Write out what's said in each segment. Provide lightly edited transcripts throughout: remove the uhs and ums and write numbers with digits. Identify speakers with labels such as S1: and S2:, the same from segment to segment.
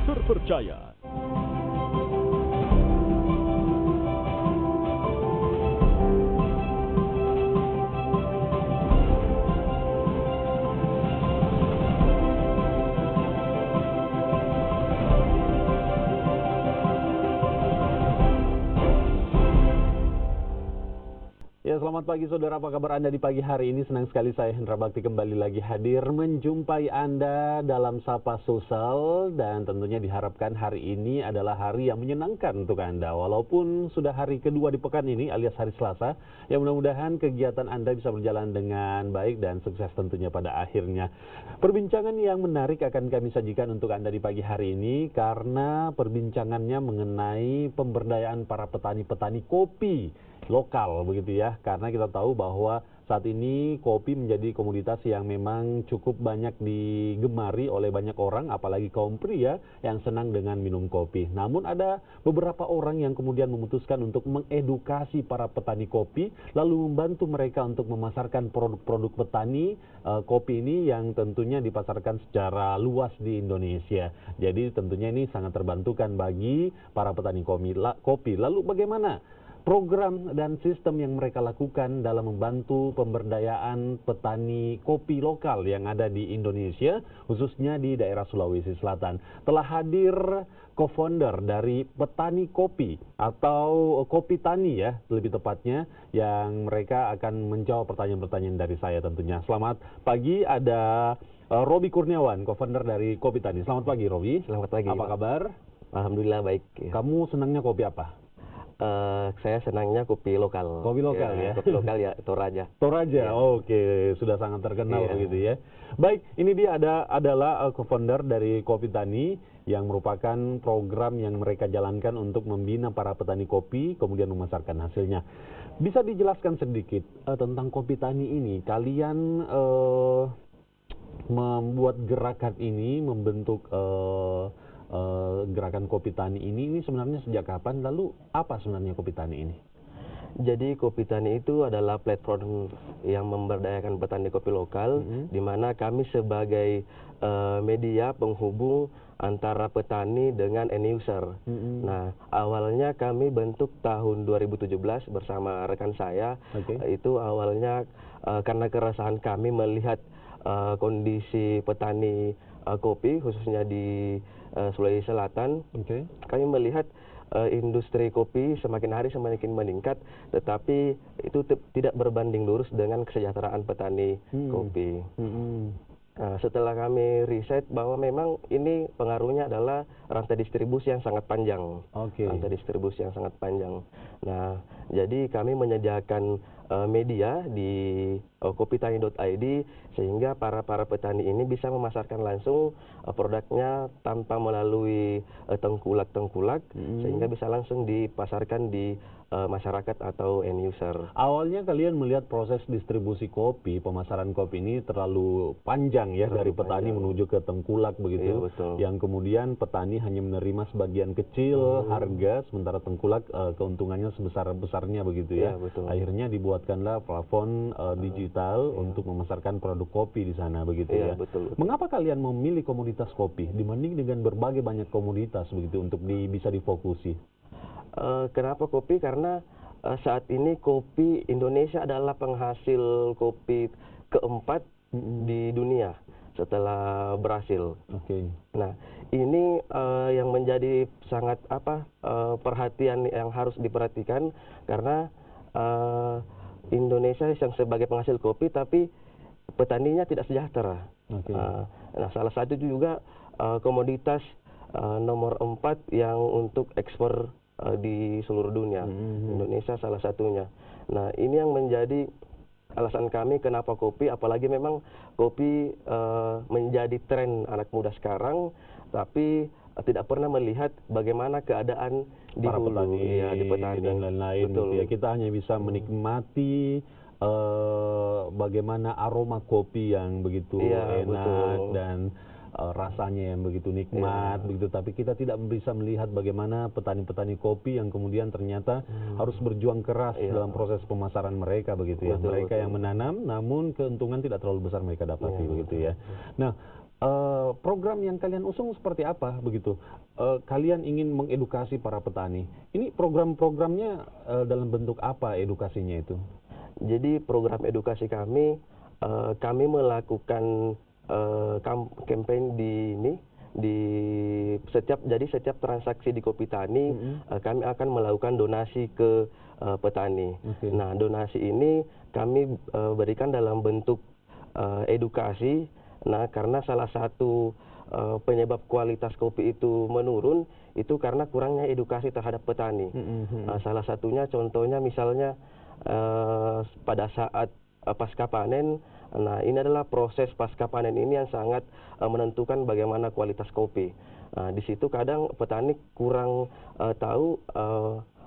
S1: terpercaya.
S2: Ya, selamat pagi saudara, apa kabar Anda di pagi hari ini? Senang sekali saya Hendra Bakti kembali lagi hadir menjumpai Anda dalam Sapa Sosial, dan tentunya diharapkan hari ini adalah hari yang menyenangkan untuk Anda. Walaupun sudah hari kedua di pekan ini alias hari Selasa, ya mudah-mudahan kegiatan Anda bisa berjalan dengan baik dan sukses tentunya pada akhirnya. Perbincangan yang menarik akan kami sajikan untuk Anda di pagi hari ini karena perbincangannya mengenai pemberdayaan para petani-petani kopi lokal begitu ya, karena kita tahu bahwa saat ini kopi menjadi komoditas yang memang cukup banyak digemari oleh banyak orang, apalagi kaum pria yang senang dengan minum kopi. Namun ada beberapa orang yang kemudian memutuskan untuk mengedukasi para petani kopi, lalu membantu mereka untuk memasarkan produk-produk petani kopi ini yang tentunya dipasarkan secara luas di Indonesia. Jadi tentunya ini sangat terbantukan bagi para petani kopi. Lalu bagaimana program dan sistem yang mereka lakukan dalam membantu pemberdayaan petani kopi lokal yang ada di Indonesia, khususnya di daerah Sulawesi Selatan? Telah hadir co-founder dari Petani Kopi atau Kopi Tani ya, lebih tepatnya, yang mereka akan menjawab pertanyaan-pertanyaan dari saya tentunya. Selamat pagi, ada Robi Kurniawan, co-founder dari Kopi Tani. Selamat pagi Robi.
S3: Selamat pagi.
S2: Apa kabar?
S3: Alhamdulillah baik. Ya.
S2: Kamu senangnya kopi apa?
S3: Saya senangnya kopi lokal.
S2: Kopi lokal ya?
S3: Kopi lokal ya, Toraja.
S2: Toraja,
S3: Ya.
S2: Oke, sudah sangat terkenal
S3: Iya.
S2: begitu ya. Baik, ini dia adalah co-founder dari Kopi Tani yang merupakan program yang mereka jalankan untuk membina para petani kopi, kemudian memasarkan hasilnya. Bisa dijelaskan sedikit tentang Kopi Tani ini? Kalian membuat gerakan ini, membentuk gerakan Kopi Tani ini sebenarnya sejak kapan? Lalu apa sebenarnya Kopi Tani ini?
S3: Jadi Kopi Tani itu adalah platform yang memberdayakan petani kopi lokal, di mana kami sebagai media penghubung antara petani dengan end user. Nah, awalnya kami bentuk tahun 2017 bersama rekan saya. Itu awalnya karena keresahan kami melihat kondisi petani kopi khususnya di Sulawesi Selatan. Kami melihat industri kopi semakin hari semakin meningkat, tetapi itu tidak berbanding lurus dengan kesejahteraan petani kopi. Setelah kami riset bahwa memang ini pengaruhnya adalah rantai distribusi yang sangat panjang. Rantai distribusi yang sangat panjang. Nah, jadi kami menyediakan media di kopitani.id sehingga para petani ini bisa memasarkan langsung produknya tanpa melalui tengkulak-tengkulak, sehingga bisa langsung dipasarkan di masyarakat atau end user.
S2: Awalnya kalian melihat proses distribusi kopi, pemasaran kopi ini terlalu panjang ya, dari petani menuju ke tengkulak begitu.
S3: Iya, betul.
S2: Yang kemudian petani hanya menerima sebagian kecil harga, sementara tengkulak keuntungannya sebesar-besarnya begitu ya.
S3: Iya, betul.
S2: Akhirnya dibuatkanlah plafon digital untuk memasarkan produk kopi di sana begitu ya.
S3: Betul.
S2: Mengapa kalian memilih komoditas kopi dibanding dengan berbagai banyak komoditas begitu untuk bisa difokusi?
S3: Kenapa kopi? Karena saat ini kopi Indonesia adalah penghasil kopi keempat di dunia setelah Brasil. Nah, ini yang menjadi sangat perhatian yang harus diperhatikan, karena Indonesia yang sebagai penghasil kopi tapi petaninya tidak sejahtera. Nah, salah satu itu juga komoditas nomor 4 yang untuk ekspor di seluruh dunia. Indonesia salah satunya. Nah, ini yang menjadi alasan kami kenapa kopi, apalagi memang kopi menjadi tren anak muda sekarang, tapi tidak pernah melihat bagaimana keadaan di
S2: para
S3: hulu,
S2: petani,
S3: di petani
S2: dan lain-lain gitu ya. Kita hanya bisa menikmati bagaimana aroma kopi yang begitu enak dan rasanya yang begitu nikmat begitu, tapi kita tidak bisa melihat bagaimana petani-petani kopi yang kemudian ternyata harus berjuang keras dalam proses pemasaran mereka begitu ya. Mereka yang menanam, namun keuntungan tidak terlalu besar mereka dapati begitu ya. Nah, program yang kalian usung seperti apa begitu? Kalian ingin mengedukasi para petani. Ini program-programnya dalam bentuk apa edukasinya itu?
S3: Jadi program edukasi kami melakukan campaign di setiap transaksi di Kopi Tani kami akan melakukan donasi ke petani.
S2: Oke.
S3: Nah, donasi ini kami berikan dalam bentuk edukasi. Nah, karena salah satu penyebab kualitas kopi itu menurun itu karena kurangnya edukasi terhadap petani. Salah satunya contohnya misalnya pada saat pasca panen. Nah, ini adalah proses pasca panen ini yang sangat menentukan bagaimana kualitas kopi. Nah, di situ kadang petani kurang tahu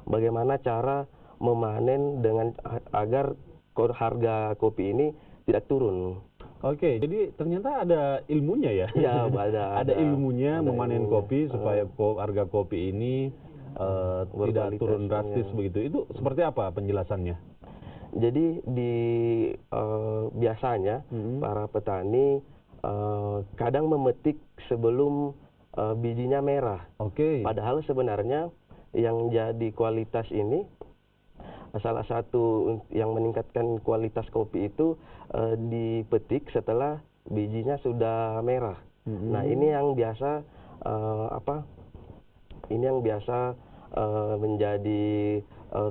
S3: bagaimana cara memanen dengan agar harga kopi ini tidak turun.
S2: Oke, jadi ternyata ada ilmunya ya?
S3: Ya,
S2: Ada ilmunya
S3: ada
S2: memanen
S3: ilmunya.
S2: kopi supaya harga kopi ini tidak
S3: Berkualitas,
S2: turun drastis
S3: ya.
S2: begitu. Itu seperti apa penjelasannya?
S3: Jadi biasanya para petani kadang memetik sebelum bijinya merah.
S2: Oke.
S3: Padahal sebenarnya yang jadi kualitas ini, salah satu yang meningkatkan kualitas kopi itu dipetik setelah bijinya sudah merah. Nah, ini yang biasa menjadi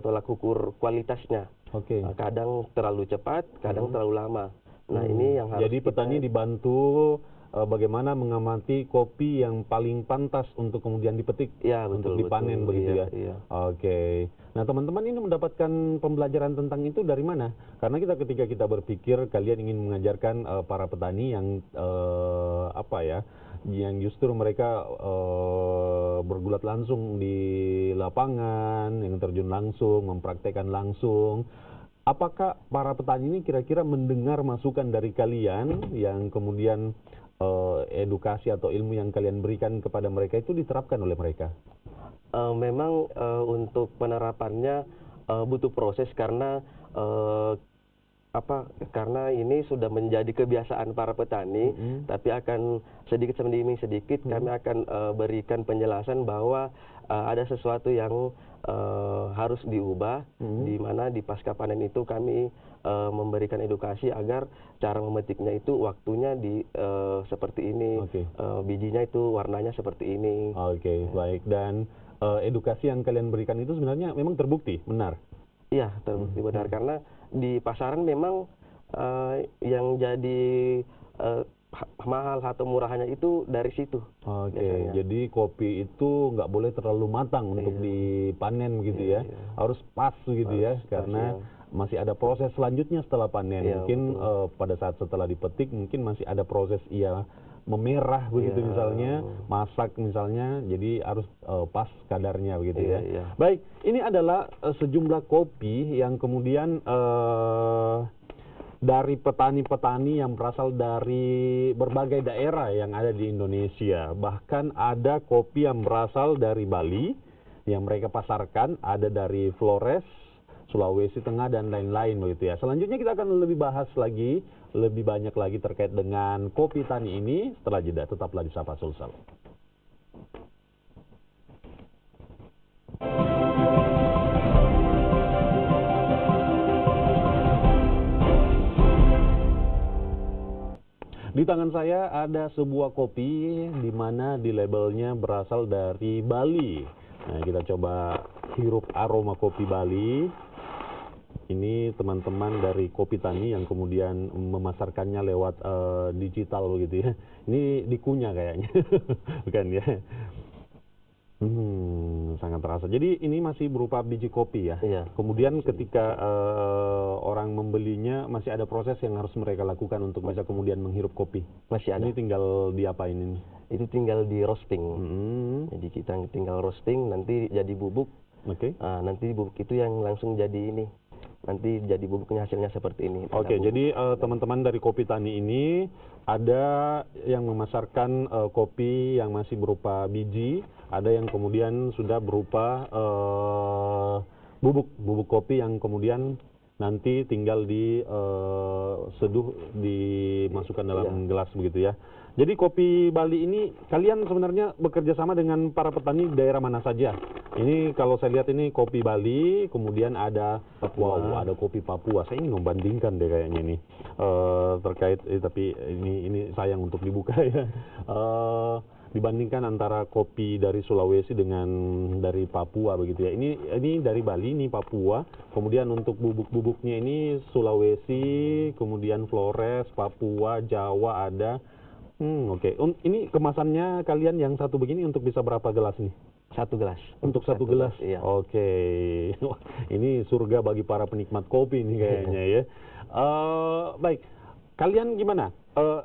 S3: tolak ukur kualitasnya.
S2: Oke.
S3: Kadang terlalu cepat, kadang terlalu lama. Nah, ini yang harus
S2: Jadi petani dibantu bagaimana mengamati kopi yang paling pantas untuk kemudian dipetik,
S3: Ya,
S2: untuk
S3: betul,
S2: dipanen
S3: betul.
S2: begitu
S3: Iya,
S2: ya.
S3: iya.
S2: Oke. Nah, teman-teman ini mendapatkan pembelajaran tentang itu dari mana? Karena ketika kita berpikir kalian ingin mengajarkan para petani yang yang justru mereka bergulat langsung di lapangan, yang terjun langsung, mempraktekkan langsung. Apakah para petani ini kira-kira mendengar masukan dari kalian yang kemudian edukasi atau ilmu yang kalian berikan kepada mereka itu diterapkan oleh mereka?
S3: Memang untuk penerapannya butuh proses karena karena ini sudah menjadi kebiasaan para petani, tapi akan sedikit demi sedikit kami akan berikan penjelasan bahwa ada sesuatu yang harus diubah, di mana di pasca panen itu kami memberikan edukasi agar cara memetiknya itu waktunya seperti ini, bijinya itu warnanya seperti ini.
S2: Oke, baik. Dan edukasi yang kalian berikan itu sebenarnya memang terbukti, benar?
S3: Iya, terbukti benar karena di pasaran memang yang jadi mahal atau murahnya itu dari situ.
S2: Oke,
S3: biasanya.
S2: jadi kopi itu nggak boleh terlalu matang untuk dipanen gitu ya, harus pas gitu ya, karena masih ada proses selanjutnya setelah panen. Mungkin pada saat setelah dipetik mungkin masih ada proses memerah begitu misalnya, masak misalnya, jadi harus pas kadarnya begitu ya. Baik, ini adalah sejumlah kopi yang kemudian dari petani-petani yang berasal dari berbagai daerah yang ada di Indonesia. Bahkan ada kopi yang berasal dari Bali yang mereka pasarkan, ada dari Flores, Sulawesi Tengah dan lain-lain begitu ya. Selanjutnya kita akan lebih bahas lagi, lebih banyak lagi terkait dengan kopi tani ini setelah jeda. Tetaplah di Sapa Sulsel. Di tangan saya ada sebuah kopi di mana di labelnya berasal dari Bali. Nah, kita coba hirup aroma kopi Bali. Ini teman-teman dari Kopi Tani yang kemudian memasarkannya lewat digital begitu ya. Ini dikunyah kayaknya, bukan ya? Sangat terasa. Jadi ini masih berupa biji kopi ya.
S3: Iya.
S2: Kemudian ketika orang membelinya masih ada proses yang harus mereka lakukan untuk bisa kemudian menghirup kopi.
S3: Masih ada.
S2: Ini tinggal diapain ini?
S3: Itu tinggal di roasting. Jadi kita tinggal roasting, nanti jadi bubuk.
S2: Oke.
S3: Nanti bubuk itu yang langsung jadi ini. Nanti jadi bubuknya hasilnya seperti ini.
S2: Oke, jadi teman-teman dari Kopi Tani ini ada yang memasarkan kopi yang masih berupa biji, ada yang kemudian sudah berupa bubuk kopi yang kemudian nanti tinggal seduh, dimasukkan dalam gelas begitu ya. Jadi kopi Bali ini kalian sebenarnya bekerja sama dengan para petani di daerah mana saja? Ini kalau saya lihat ini kopi Bali, kemudian ada wow, ada kopi Papua. Saya ingin membandingkan deh kayaknya ini terkait tapi ini sayang untuk dibuka ya. Dibandingkan antara kopi dari Sulawesi dengan dari Papua begitu ya. Ini dari Bali, ini Papua. Kemudian untuk bubuk-bubuknya ini Sulawesi, kemudian Flores, Papua, Jawa ada. Oke. Ini kemasannya kalian yang satu begini untuk bisa berapa gelas nih?
S3: Satu gelas.
S2: Untuk satu gelas?
S3: Iya.
S2: Oke. Ini surga bagi para penikmat kopi nih kayaknya ya. Baik. Kalian gimana?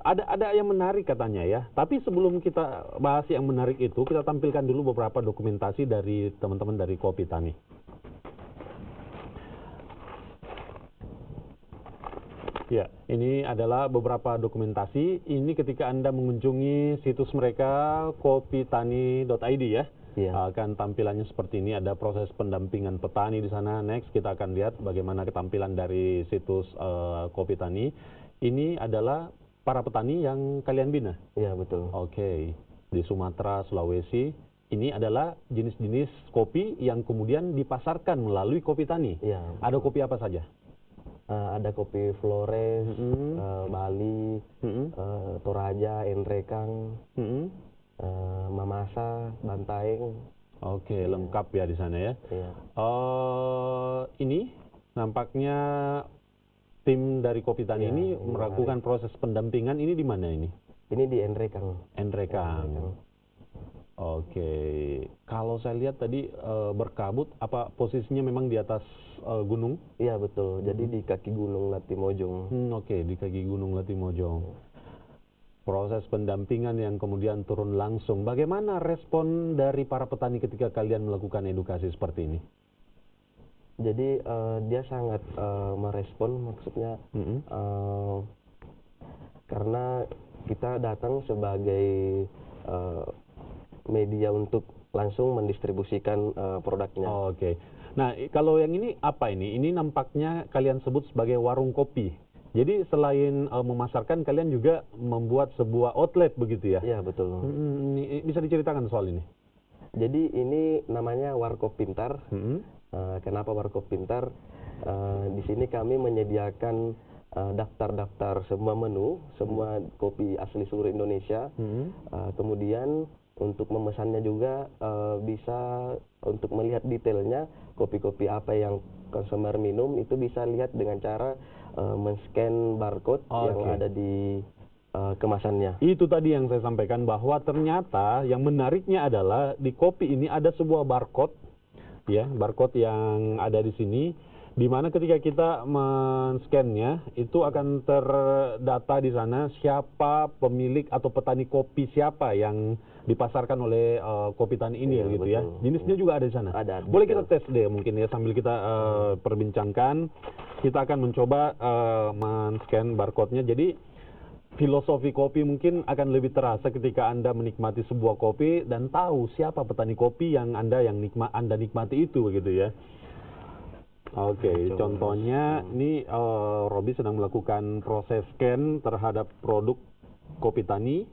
S2: Ada yang menarik katanya ya. Tapi sebelum kita bahas yang menarik itu, kita tampilkan dulu beberapa dokumentasi dari teman-teman dari Kopi Tani. Ya, ini adalah beberapa dokumentasi. Ini ketika Anda mengunjungi situs mereka kopitani.id ya.
S3: Iya.
S2: Akan tampilannya seperti ini, ada proses pendampingan petani di sana. Next kita akan lihat bagaimana ketampilan dari situs Kopi Tani. Ini adalah para petani yang kalian bina.
S3: Iya, betul.
S2: Oke. Di Sumatera, Sulawesi. Ini adalah jenis-jenis kopi yang kemudian dipasarkan melalui Kopi Tani.
S3: Iya.
S2: Ada kopi apa saja?
S3: Ada kopi Flores, Bali, Toraja, Enrekang, Mamasa, Bantaeng.
S2: Oke, lengkap ya di sana ya.
S3: Iya.
S2: Ini nampaknya tim dari Kopi Tani ini melakukan proses pendampingan ini di mana ini?
S3: Ini di Enrekang.
S2: Enrekang. Oke. Kalau saya lihat tadi berkabut, apa posisinya memang di atas gunung?
S3: Iya, betul. Jadi di kaki Gunung Latimojong.
S2: Oke, di kaki Gunung Latimojong. Proses pendampingan yang kemudian turun langsung. Bagaimana respon dari para petani ketika kalian melakukan edukasi seperti ini?
S3: Jadi dia sangat merespon, maksudnya karena kita datang sebagai media untuk langsung mendistribusikan produknya.
S2: Oke. Nah, kalau yang ini apa ini? Ini nampaknya kalian sebut sebagai warung kopi. Jadi selain memasarkan, kalian juga membuat sebuah outlet begitu ya?
S3: Iya, betul.
S2: Bisa diceritakan soal ini?
S3: Jadi ini namanya Warkop Pintar. Kenapa Warkop Pintar? Di sini kami menyediakan daftar-daftar semua menu, semua kopi asli seluruh Indonesia. Kemudian untuk memesannya juga bisa untuk melihat detailnya kopi-kopi apa yang konsumer minum itu bisa lihat dengan cara men-scan barcode yang ada di kemasannya.
S2: Itu tadi yang saya sampaikan bahwa ternyata yang menariknya adalah di kopi ini ada sebuah barcode ya, barcode yang ada di sini, di mana ketika kita men-scan-nya itu akan terdata di sana siapa pemilik atau petani kopi siapa yang dipasarkan oleh Kopi Tani ini gitu ya. Jenisnya juga ada di sana.
S3: Ada.
S2: Boleh kita tes deh mungkin ya sambil kita perbincangkan. Kita akan mencoba men-scan barcode-nya. Jadi filosofi kopi mungkin akan lebih terasa ketika Anda menikmati sebuah kopi dan tahu siapa petani kopi yang Anda nikmati itu begitu ya. Oke, contohnya ini Robi sedang melakukan proses scan terhadap produk Kopi Tani.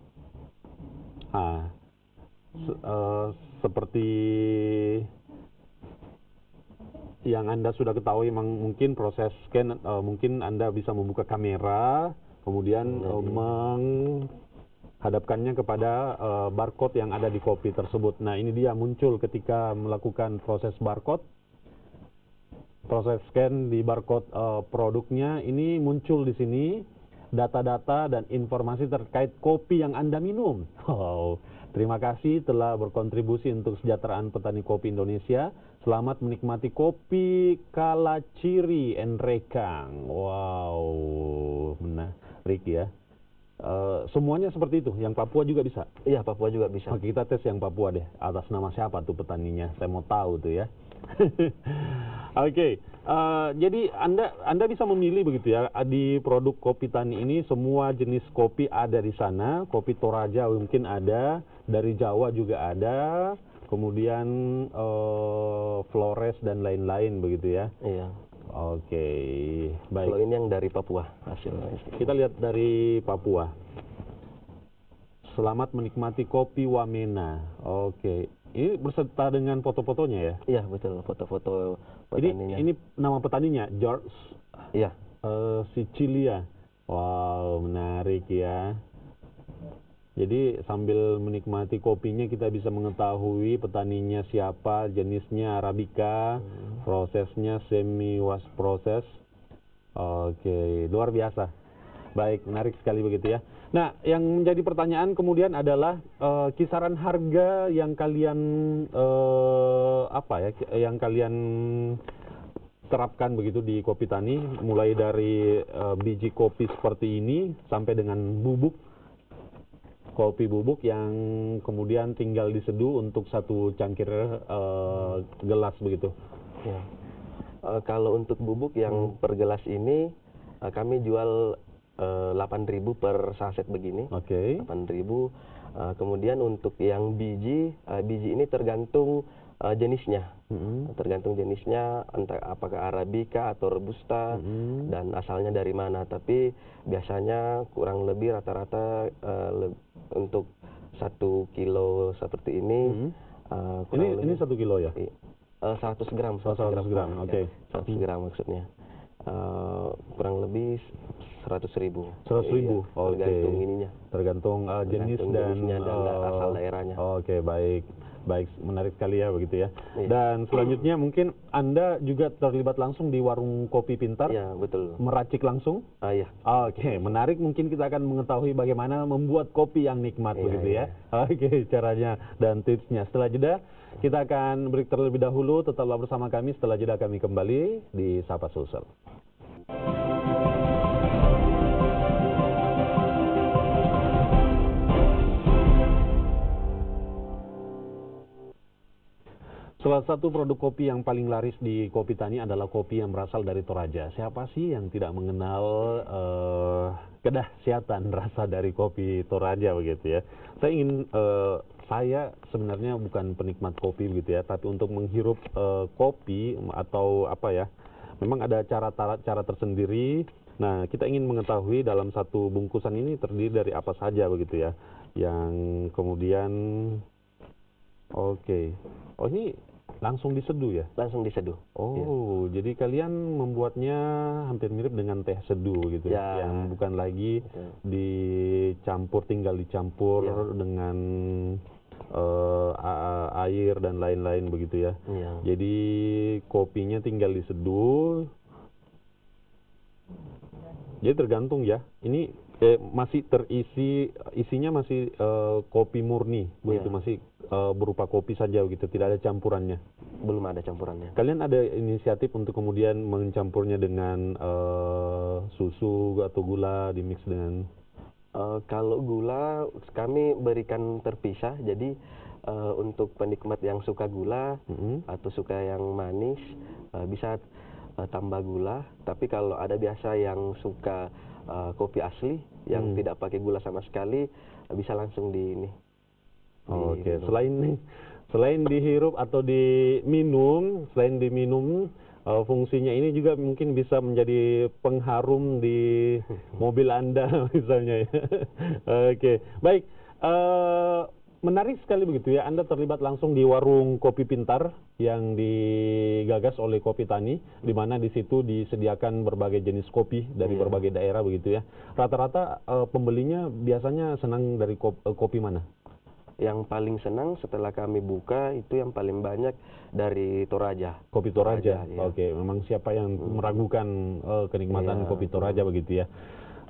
S2: Seperti yang Anda sudah ketahui, mungkin proses scan, mungkin Anda bisa membuka kamera, kemudian menghadapkannya kepada barcode yang ada di kopi tersebut. Nah, ini dia muncul ketika melakukan proses barcode. Proses scan di barcode produknya ini muncul di sini data-data dan informasi terkait kopi yang Anda minum. Terima kasih telah berkontribusi untuk kesejahteraan petani kopi Indonesia. Selamat menikmati kopi Kalaciri Enrekang. Wow, menarik ya. Semuanya seperti itu. Yang Papua juga bisa?
S3: Iya, Papua juga bisa.
S2: Oke, kita tes yang Papua deh. Atas nama siapa tuh petaninya? Saya mau tahu tuh ya. Oke, jadi Anda bisa memilih begitu ya, di produk Kopi Tani ini semua jenis kopi ada di sana. Kopi Toraja mungkin ada, dari Jawa juga ada, kemudian Flores dan lain-lain begitu ya.
S3: Iya.
S2: Oke, baik.
S3: Kalau ini yang dari Papua hasilnya.
S2: Kita lihat dari Papua. Selamat menikmati kopi Wamena. Oke, ini berserta dengan foto-fotonya ya?
S3: Iya betul, foto-foto petaninya.
S2: Ini nama petaninya George
S3: Iya.
S2: Sicilia. Wow, menarik ya. Jadi sambil menikmati kopinya kita bisa mengetahui petaninya siapa, jenisnya Arabica, prosesnya semi wash proses. Oke, luar biasa. Baik, menarik sekali begitu ya. Nah, yang menjadi pertanyaan kemudian adalah kisaran harga yang kalian yang kalian terapkan begitu di Kopi Tani, mulai dari biji kopi seperti ini sampai dengan bubuk kopi bubuk yang kemudian tinggal diseduh untuk satu cangkir gelas begitu.
S3: Ya. Kalau untuk bubuk yang per gelas ini kami jual 8.000 per saset begini.
S2: Oke.
S3: 8.000. Kemudian untuk yang biji ini tergantung jenisnya. Tergantung jenisnya, entah apakah Arabica atau Robusta dan asalnya dari mana. Tapi biasanya kurang lebih rata-rata untuk 1 kilo seperti ini.
S2: Ini 1 kilo ya?
S3: 100 gram.
S2: 100 gram, oke.
S3: 100 gram maksudnya. Kurang lebih 100.000.
S2: 100.000, oke.
S3: Tergantung ininya.
S2: Tergantung jenis dan
S3: asal daerahnya.
S2: Oke, baik. Baik, menarik sekali ya begitu ya.
S3: Iya.
S2: Dan selanjutnya mungkin Anda juga terlibat langsung di warung Kopi Pintar.
S3: Iya, betul.
S2: Meracik langsung?
S3: Iya.
S2: Oke, menarik. Mungkin kita akan mengetahui bagaimana membuat kopi yang nikmat begitu ya. Oke, caranya dan tipsnya. Setelah jeda, kita akan break terlebih dahulu. Tetaplah bersama kami. Setelah jeda kami kembali di Sapa Sosial. Salah satu produk kopi yang paling laris di Kopi Tani adalah kopi yang berasal dari Toraja. Siapa sih yang tidak mengenal kedahsyatan rasa dari kopi Toraja begitu ya? Saya sebenarnya bukan penikmat kopi begitu ya, tapi untuk menghirup kopi atau apa ya, memang ada cara tersendiri. Nah, kita ingin mengetahui dalam satu bungkusan ini terdiri dari apa saja begitu ya, yang kemudian oke. Oh, ini langsung diseduh ya?
S3: Langsung diseduh.
S2: Oh, jadi kalian membuatnya hampir mirip dengan teh seduh gitu
S3: ya.
S2: Yang bukan lagi tinggal dicampur dengan air dan lain-lain begitu ya. Jadi kopinya tinggal diseduh. Jadi tergantung ya. Ini masih isinya masih kopi murni begitu, masih berupa kopi saja begitu, tidak ada campurannya.
S3: Belum ada campurannya.
S2: Kalian ada inisiatif untuk kemudian mencampurnya dengan susu atau gula, dimix dengan
S3: kalau gula kami berikan terpisah. Jadi untuk penikmat yang suka gula atau suka yang manis bisa tambah gula. Tapi kalau ada biasa yang suka kopi asli yang tidak pakai gula sama sekali, bisa langsung di ini.
S2: Oke, selain dihirup atau diminum, fungsinya ini juga mungkin bisa menjadi pengharum di mobil Anda misalnya ya. Oke, baik. Menarik sekali begitu ya, Anda terlibat langsung di warung Kopi Pintar yang digagas oleh Kopi Tani, di mana di situ disediakan berbagai jenis kopi dari berbagai daerah begitu ya. Rata-rata pembelinya biasanya senang dari kopi mana?
S3: Yang paling senang setelah kami buka itu yang paling banyak dari Toraja.
S2: Kopi Toraja. Oke, memang siapa yang meragukan kenikmatan kopi Toraja begitu ya.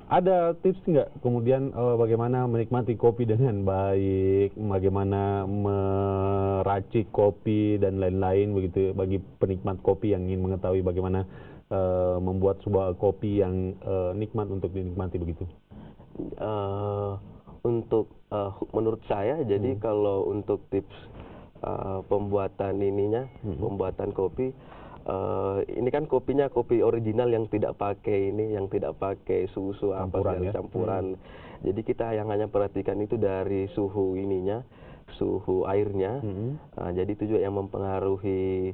S2: Ada tips nggak kemudian bagaimana menikmati kopi dengan baik, bagaimana meracik kopi dan lain-lain begitu bagi penikmat kopi yang ingin mengetahui bagaimana membuat sebuah kopi yang nikmat untuk dinikmati begitu?
S3: Untuk menurut saya, jadi kalau untuk tips pembuatan pembuatan kopi, ini kan kopinya kopi original yang tidak pakai susu campuran. Jadi kita yang hanya perhatikan itu dari suhu suhu airnya. Jadi itu juga yang mempengaruhi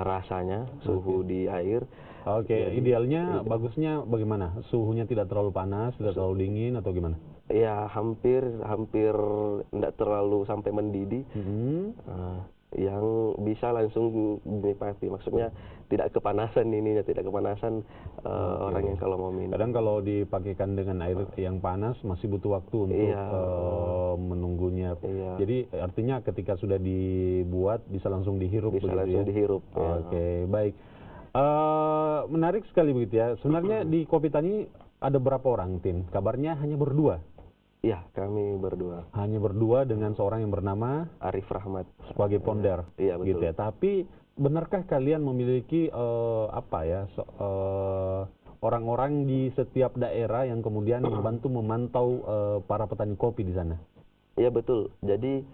S3: rasanya, suhu di air.
S2: Oke,
S3: Jadi,
S2: idealnya
S3: itu.
S2: bagusnya bagaimana? Suhunya tidak terlalu panas, tidak terlalu dingin atau gimana?
S3: Ya hampir tidak terlalu sampai mendidih.
S2: Mhm.
S3: Yang bisa langsung dinikmati, maksudnya tidak kepanasan ininya, tidak kepanasan orang
S2: Oke.
S3: yang kalau mau minum.
S2: Kadang kalau dipakaikan dengan air yang panas masih butuh waktu untuk
S3: Iya,
S2: menunggunya.
S3: iya,
S2: Jadi artinya ketika sudah dibuat bisa langsung dihirup
S3: bisa
S2: begitu
S3: langsung
S2: ya?
S3: dihirup. Ya.
S2: Oke, baik. Menarik sekali begitu ya. Sebenarnya di Kopi Tani ada berapa orang, Tin? Kabarnya hanya berdua.
S3: Iya, kami berdua.
S2: Hanya berdua dengan seorang yang bernama
S3: Arif Rahmat.
S2: sebagai founder,
S3: Iya, betul.
S2: gitu ya. Tapi benarkah kalian memiliki orang-orang di setiap daerah yang kemudian membantu memantau para petani kopi di sana?
S3: Iya, betul. Jadi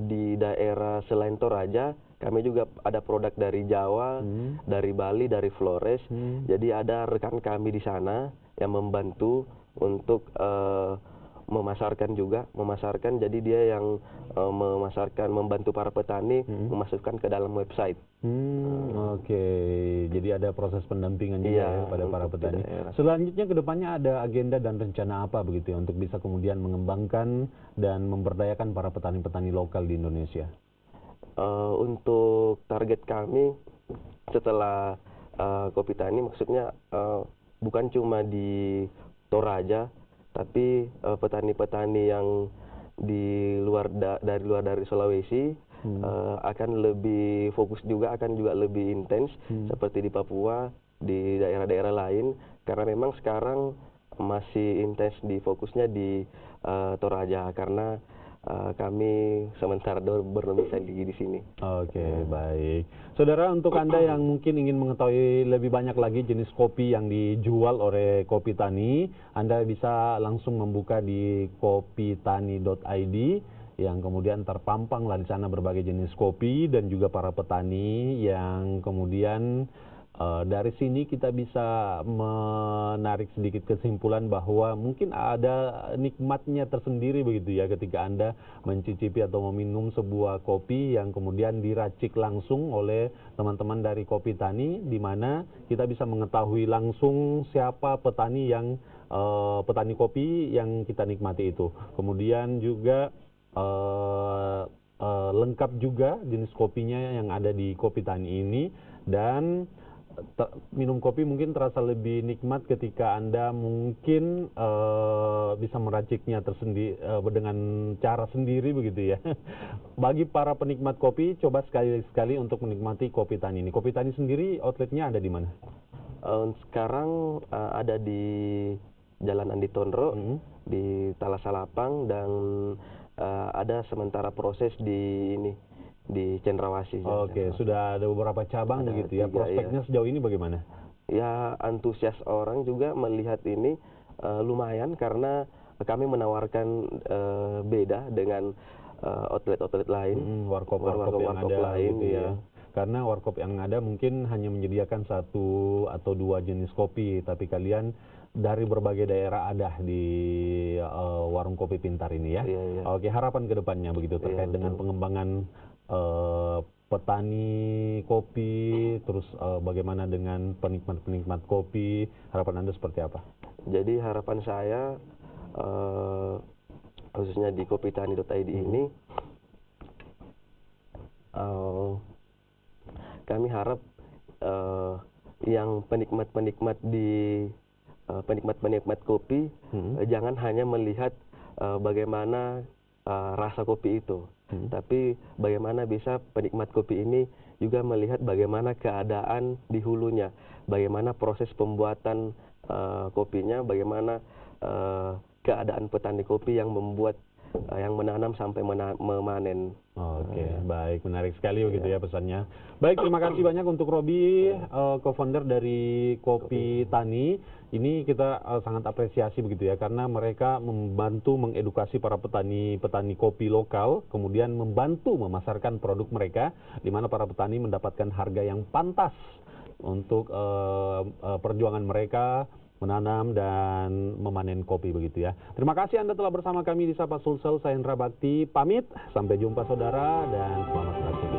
S3: di daerah selain Toraja, kami juga ada produk dari Jawa, dari Bali, dari Flores. Jadi ada rekan kami di sana yang membantu untuk memasarkan. Jadi dia yang memasarkan, membantu para petani memasukkan ke dalam website.
S2: Oke. Jadi ada proses pendampingan juga
S3: Iya,
S2: ya pada para
S3: untuk di
S2: petani.
S3: daerah.
S2: Selanjutnya ke depannya ada agenda dan rencana apa begitu ya untuk bisa kemudian mengembangkan dan memberdayakan para petani-petani lokal di Indonesia?
S3: Untuk target kami setelah Kopi Tani, maksudnya bukan cuma di Toraja, tapi petani-petani yang dari luar dari Sulawesi akan lebih fokus juga, akan juga lebih intens seperti di Papua, di daerah-daerah lain, karena memang sekarang masih intens di fokusnya di Toraja karena kami sementara berdomisili di sini.
S2: Oke, baik. Saudara, untuk Anda yang mungkin ingin mengetahui lebih banyak lagi jenis kopi yang dijual oleh Kopi Tani, Anda bisa langsung membuka di kopitani.id yang kemudian terpampanglah di sana berbagai jenis kopi dan juga para petani yang kemudian dari sini kita bisa menarik sedikit kesimpulan bahwa mungkin ada nikmatnya tersendiri begitu ya ketika Anda mencicipi atau meminum sebuah kopi yang kemudian diracik langsung oleh teman-teman dari Kopi Tani, di mana kita bisa mengetahui langsung siapa petani yang petani kopi yang kita nikmati itu. Kemudian juga lengkap juga jenis kopinya yang ada di Kopi Tani ini, dan minum kopi mungkin terasa lebih nikmat ketika Anda mungkin bisa meraciknya tersendiri dengan cara sendiri begitu ya. Bagi para penikmat kopi, coba sekali-sekali untuk menikmati Kopi Tani ini. Kopi Tani sendiri outletnya ada di mana?
S3: Sekarang ada di Jalan Andi Tondro, di Talasalapang, dan ada sementara proses di Cendrawasih.
S2: Oke, sudah ada beberapa cabang begitu ya. Prospeknya sejauh ini bagaimana?
S3: Ya, antusias orang juga melihat ini lumayan karena kami menawarkan beda dengan outlet-outlet lain,
S2: warkop yang ada
S3: lain,
S2: gitu ya. Karena warkop yang ada mungkin hanya menyediakan 1 atau 2 jenis kopi, tapi kalian dari berbagai daerah ada di warung kopi pintar ini ya. Oke, harapan ke depannya begitu terkait dengan pengembangan petani kopi, terus bagaimana dengan penikmat-penikmat kopi, harapan Anda seperti apa?
S3: Jadi harapan saya khususnya di kopitani.id ini, kami harap yang penikmat-penikmat kopi jangan hanya melihat bagaimana rasa kopi itu, tapi bagaimana bisa penikmat kopi ini juga melihat bagaimana keadaan di hulunya, bagaimana proses pembuatan kopinya, bagaimana keadaan petani kopi yang membuat, yang menanam sampai memanen.
S2: Oke, baik, menarik sekali begitu ya pesannya. Baik, terima kasih banyak untuk Robi, co-founder dari Kopi Tani. Ini kita sangat apresiasi begitu ya, karena mereka membantu mengedukasi para petani kopi lokal, kemudian membantu memasarkan produk mereka, di mana para petani mendapatkan harga yang pantas untuk perjuangan mereka menanam dan memanen kopi begitu ya. Terima kasih Anda telah bersama kami di Sapa Sulsel. Saya Hendra Bakti pamit, sampai jumpa saudara dan selamat beraktivitas.